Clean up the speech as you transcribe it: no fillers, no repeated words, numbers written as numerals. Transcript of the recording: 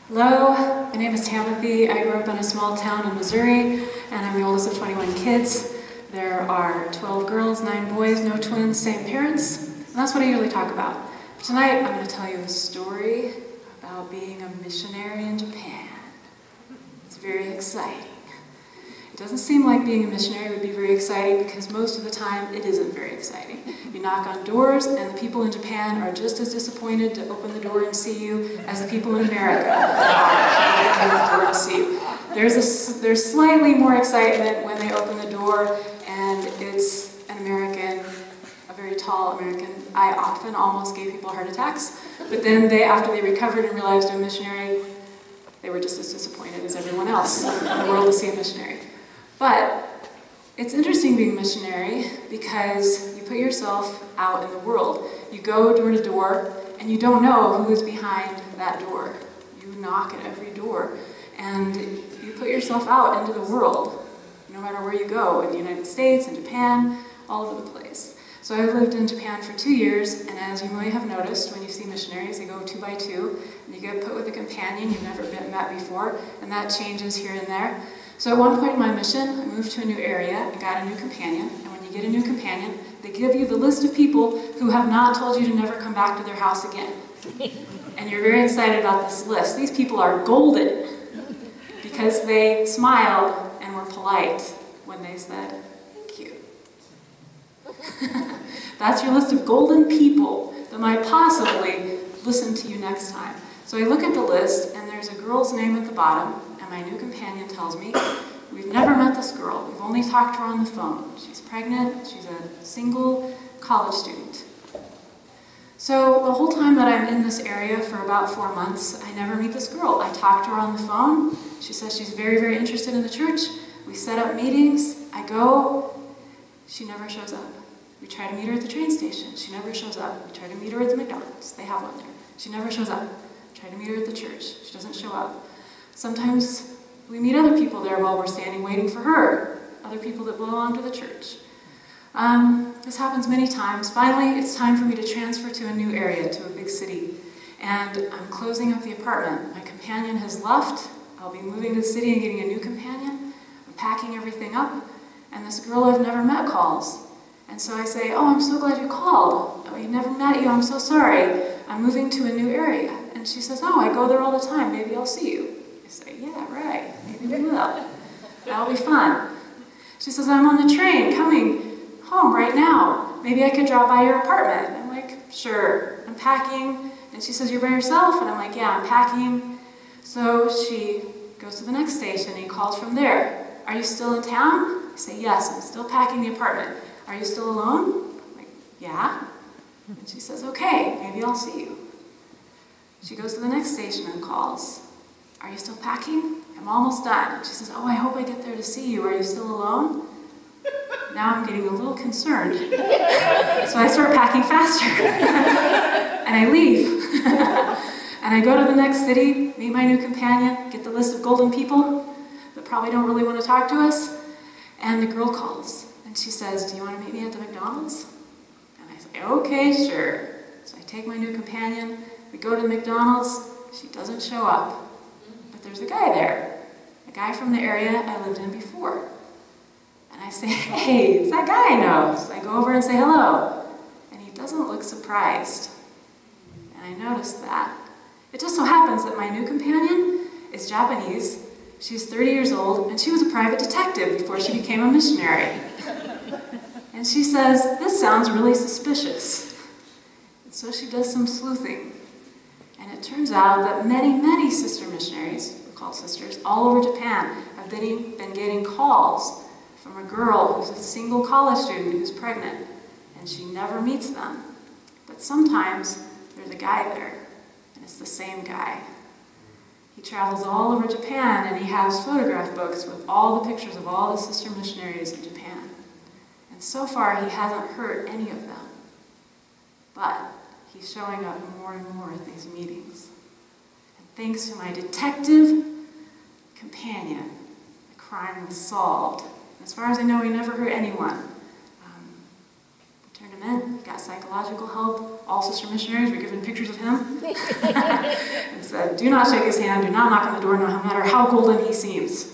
Hello, my name is Tamathy. I grew up in a small town in Missouri, and I'm the oldest of 21 kids. There are 12 girls, 9 boys, no twins, same parents, and that's what I usually talk about. Tonight, I'm going to tell you a story about being a missionary in Japan. It's very exciting. It doesn't seem like being a missionary would be very exciting because most of the time it isn't very exciting. You knock on doors and the people in Japan are just as disappointed to open the door and see you as the people in America are to see you. There's slightly more excitement when they open the door and it's an American, a very tall American. I often almost gave people heart attacks, but then after they recovered and realized I'm a missionary, they were just as disappointed as everyone else in the world to see a missionary. But it's interesting being a missionary because you put yourself out in the world. You go door to door and you don't know who is behind that door. You knock at every door and you put yourself out into the world, no matter where you go, in the United States, in Japan, all over the place. So I lived in Japan for 2 years, and as you may have noticed, when you see missionaries, they go 2 by 2, and you get put with a companion you've never met before, and that changes here and there. So at one point in my mission, I moved to a new area and got a new companion, and when you get a new companion, they give you the list of people who have not told you to never come back to their house again. And you're very excited about this list. These people are golden because they smiled and were polite when they said, "Thank you." That's your list of golden people that might possibly listen to you next time. So I look at the list, and there's a girl's name at the bottom, and my new companion tells me, "We've never met this girl. We've only talked to her on the phone. She's pregnant. She's a single college student." So the whole time that I'm in this area for about 4 months, I never meet this girl. I talk to her on the phone. She says she's very, very interested in the church. We set up meetings. I go. She never shows up. We try to meet her at the train station. She never shows up. We try to meet her at the McDonald's. They have one there. She never shows up. Try to meet her at the church. She doesn't show up. Sometimes we meet other people there while we're standing waiting for her, other people that belong to the church. This happens many times. Finally, it's time for me to transfer to a new area, to a big city. And I'm closing up the apartment. My companion has left. I'll be moving to the city and getting a new companion. I'm packing everything up. And this girl I've never met calls. And so I say, "Oh, I'm so glad you called. Oh, I never met you. I'm so sorry. I'm moving to a new area." And she says, "Oh, I go there all the time. Maybe I'll see you." I say, "Yeah, right. Maybe we will. That'll be fun." She says, "I'm on the train coming home right now. Maybe I could drop by your apartment." I'm like, "Sure." I'm packing. And she says, "You're by yourself?" And I'm like, "Yeah, I'm packing." So she goes to the next station and he calls from there. "Are you still in town?" I say, "Yes, I'm still packing the apartment." "Are you still alone?" I'm like, "Yeah." And she says, "Okay, maybe I'll see you." She goes to the next station and calls. "Are you still packing?" "I'm almost done." She says, "Oh, I hope I get there to see you. Are you still alone?" Now I'm getting a little concerned. So I start packing faster. And I leave. And I go to the next city, meet my new companion, get the list of golden people that probably don't really want to talk to us. And the girl calls. And she says, "Do you want to meet me at the McDonald's?" And I say, "Okay, sure." So I take my new companion. We go to the McDonald's. She doesn't show up. But there's a guy there. A guy from the area I lived in before. And I say, "Hey, it's that guy I know." So I go over and say hello. And he doesn't look surprised. And I noticed that. It just so happens that my new companion is Japanese. She's 30 years old, and she was a private detective before she became a missionary. And she says, "This sounds really suspicious." And so she does some sleuthing. And it turns out that many, many sister missionaries, we're called sisters, all over Japan have been getting calls from a girl who's a single college student who's pregnant, and she never meets them. But sometimes there's a guy there, and it's the same guy. He travels all over Japan, and he has photograph books with all the pictures of all the sister missionaries in Japan. And so far, he hasn't hurt any of them. But he's showing up more and more at these meetings. And thanks to my detective companion, the crime was solved. As far as I know, he never hurt anyone. It turned him in, got psychological help. All sister missionaries were given pictures of him and said, do not shake his hand, do not knock on the door, no matter how golden he seems.